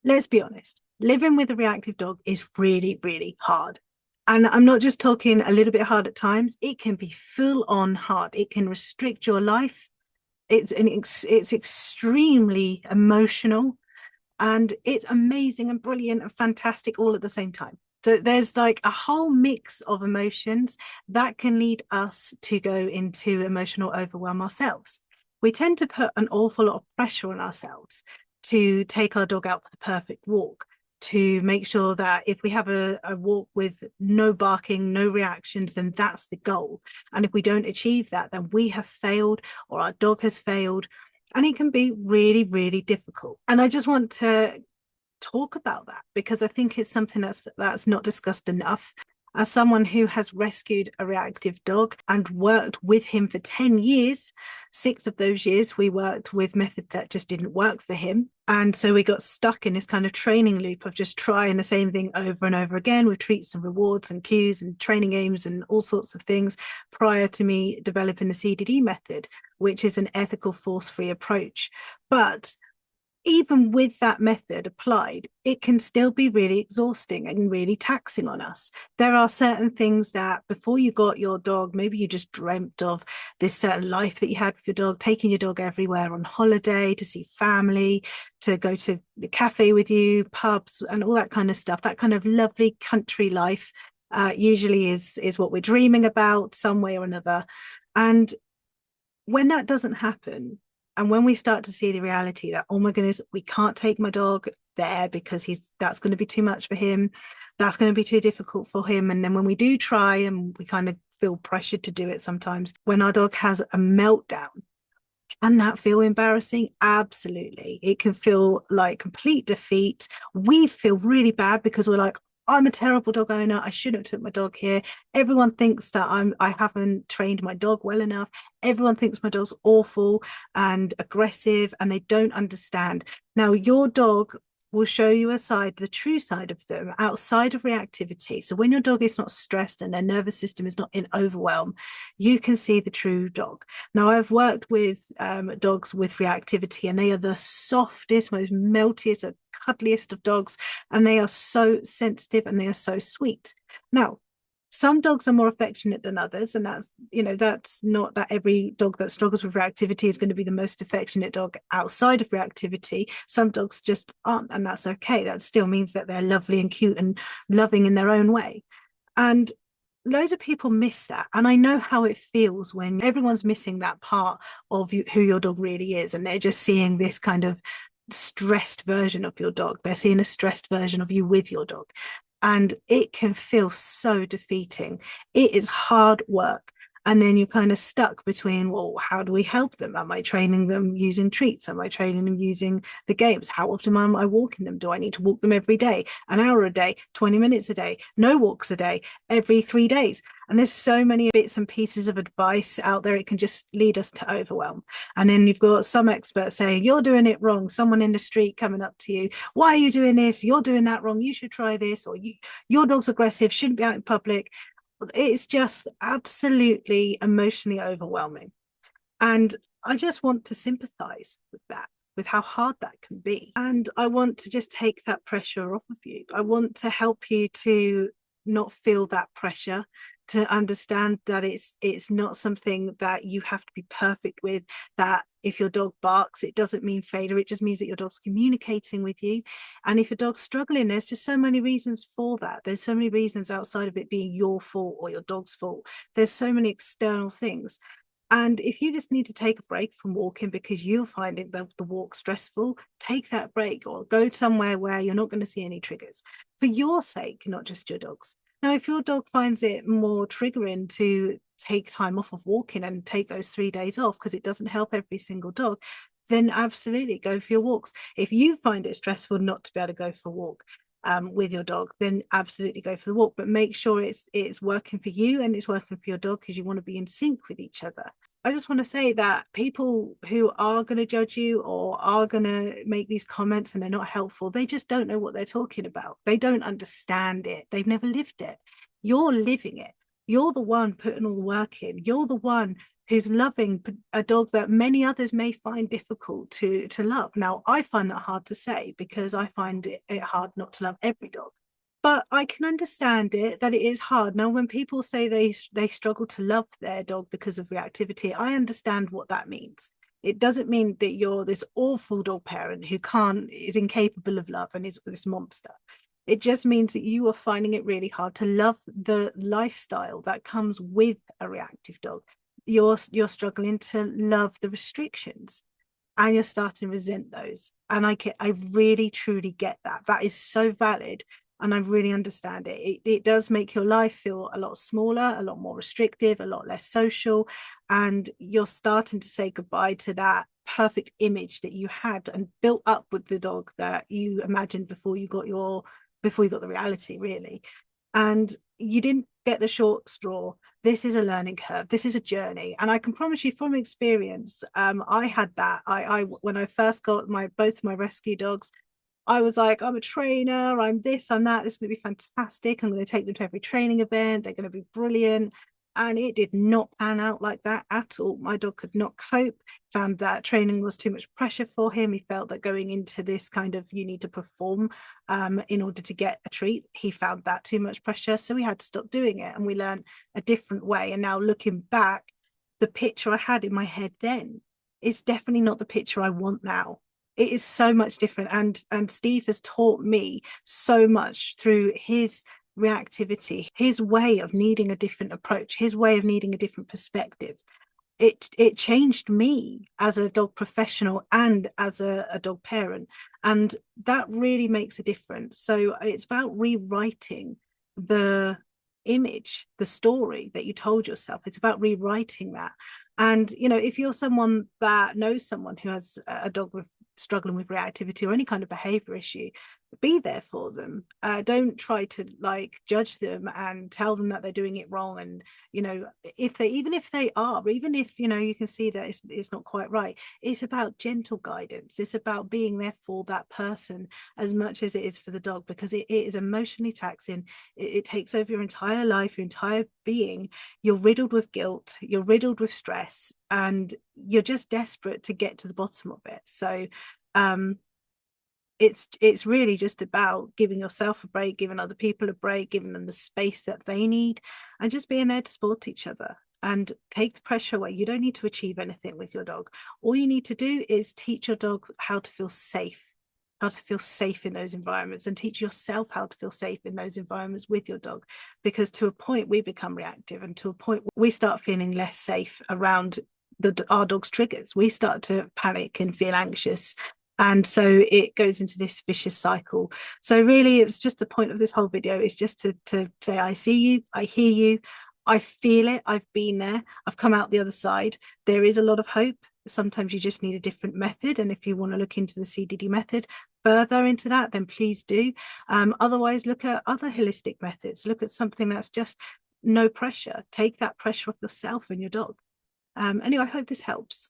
let's be honest, living with a reactive dog is really, really hard. And I'm not just talking a little bit hard at times, it can be full on hard. It can restrict your life. It's extremely emotional, and it's amazing and brilliant and fantastic all at the same time. So there's like a whole mix of emotions that can lead us to go into emotional overwhelm ourselves. We tend to put an awful lot of pressure on ourselves to take our dog out for the perfect walk, to make sure that if we have a walk with no barking, no reactions, then that's the goal. And if we don't achieve that, then we have failed or our dog has failed. And it can be really, really difficult. And I just want to talk about that because I think it's something that's not discussed enough. As someone who has rescued a reactive dog and worked with him for 10 years, 6 of those years we worked with methods that just didn't work for him. And so we got stuck in this kind of training loop of just trying the same thing over and over again with treats and rewards and cues and training aims and all sorts of things prior to me developing the CDD method, which is an ethical force-free approach. But even with that method applied, it can still be really exhausting and really taxing on us. There are certain things that before you got your dog, maybe you just dreamt of this certain life that you had with your dog, taking your dog everywhere on holiday, to see family, to go to the cafe with you, pubs, and all that kind of stuff. That kind of lovely country life usually is what we're dreaming about some way or another. And when that doesn't happen, and when we start to see the reality that, oh my goodness, we can't take my dog there because that's going to be too much for him, that's going to be too difficult for him. And then when we do try and we kind of feel pressured to do it sometimes, when our dog has a meltdown, can that feel embarrassing? Absolutely. It can feel like complete defeat. We feel really bad because we're like, I'm a terrible dog owner. I shouldn't have took my dog here. Everyone thinks that I haven't trained my dog well enough. Everyone thinks my dog's awful and aggressive, and they don't understand. Now, your dog will show you a side, the true side of them outside of reactivity. So when your dog is not stressed and their nervous system is not in overwhelm, you can see the true dog. Now, I've worked with dogs with reactivity, and they are the softest, most meltiest, cuddliest of dogs, and they are so sensitive and they are so sweet. Now, some dogs are more affectionate than others, and that's not that every dog that struggles with reactivity is going to be the most affectionate dog outside of reactivity. Some dogs just aren't, and that's okay. That still means that they're lovely and cute and loving in their own way. And loads of people miss that, and I know how it feels when everyone's missing that part of who your dog really is, and they're just seeing this kind of stressed version of your dog. They're seeing a stressed version of you with your dog, and it can feel so defeating. It is hard work. And then you're kind of stuck between, well, how do we help them? Am I training them using treats? Am I training them using the games? How often am I walking them? Do I need to walk them every day, an hour a day, 20 minutes a day, no walks a day, every 3 days? And there's so many bits and pieces of advice out there. It can just lead us to overwhelm. And then you've got some experts saying, you're doing it wrong. Someone in the street coming up to you, why are you doing this? You're doing that wrong. You should try this. Or your dog's aggressive, shouldn't be out in public. It's just absolutely emotionally overwhelming. And I just want to sympathize with that, with how hard that can be. And I want to just take that pressure off of you. I want to help you to not feel that pressure, to understand that it's not something that you have to be perfect with, that if your dog barks, it doesn't mean failure. It just means that your dog's communicating with you. And if your dog's struggling, there's just so many reasons for that. There's so many reasons outside of it being your fault or your dog's fault. There's so many external things. And if you just need to take a break from walking because you're finding the walk stressful, take that break or go somewhere where you're not going to see any triggers for your sake, not just your dog's. Now, if your dog finds it more triggering to take time off of walking and take those 3 days off because it doesn't help every single dog, then absolutely go for your walks. If you find it stressful not to be able to go for a walk with your dog, then absolutely go for the walk. But make sure it's working for you and it's working for your dog, because you want to be in sync with each other. I just want to say that people who are going to judge you or are going to make these comments and they're not helpful, they just don't know what they're talking about. They don't understand it. They've never lived it. You're living it. You're the one putting all the work in. You're the one who's loving a dog that many others may find difficult to love. Now, I find that hard to say because I find it hard not to love every dog. But I can understand it that it is hard. Now, when people say they struggle to love their dog because of reactivity, I understand what that means. It doesn't mean that you're this awful dog parent who is incapable of love and is this monster. It just means that you are finding it really hard to love the lifestyle that comes with a reactive dog. You're struggling to love the restrictions, and you're starting to resent those. And I really truly get that. That is so valid, and I really understand it. It does make your life feel a lot smaller, a lot more restrictive, a lot less social, and you're starting to say goodbye to that perfect image that you had and built up with the dog that you imagined before you got the reality, really. And you didn't get the short straw. This is a learning curve. This is a journey. And I can promise you from experience, I had that. I when I first got both my rescue dogs, I was like, I'm a trainer, I'm this, I'm that. This is going to be fantastic. I'm going to take them to every training event. They're going to be brilliant. And it did not pan out like that at all. My dog could not cope, found that training was too much pressure for him. He felt that going into this kind of, you need to perform in order to get a treat, he found that too much pressure. So we had to stop doing it, and we learned a different way. And now looking back, the picture I had in my head then is definitely not the picture I want now. It is so much different. And Steve has taught me so much through his reactivity, his way of needing a different approach, his way of needing a different perspective. It changed me as a dog professional and as a dog parent, and that really makes a difference. So it's about rewriting the image, the story that you told yourself. It's about rewriting that. And if you're someone that knows someone who has a dog struggling with reactivity or any kind of behavior issue, be there for them. Don't try to judge them and tell them that they're doing it wrong. And even if they are, even if you can see that it's not quite right, it's about gentle guidance. It's about being there for that person as much as it is for the dog, because it is emotionally taxing. It takes over your entire life, your entire being. You're riddled with guilt, you're riddled with stress, and you're just desperate to get to the bottom of it. So it's really just about giving yourself a break, giving other people a break, giving them the space that they need, and just being there to support each other and take the pressure away. You don't need to achieve anything with your dog. All you need to do is teach your dog how to feel safe, in those environments, and teach yourself how to feel safe in those environments with your dog. Because to a point we become reactive, and to a point we start feeling less safe around our dog's triggers. We start to panic and feel anxious, and so it goes into this vicious cycle. So really, it's just the point of this whole video is just to say, I see you, I hear you, I feel it, I've been there, I've come out the other side. There is a lot of hope. Sometimes you just need a different method, and if you want to look into the CDD method further into that, then please do. Otherwise, look at other holistic methods. Look at something that's just no pressure. Take that pressure off yourself and your dog. Anyway, I hope this helps.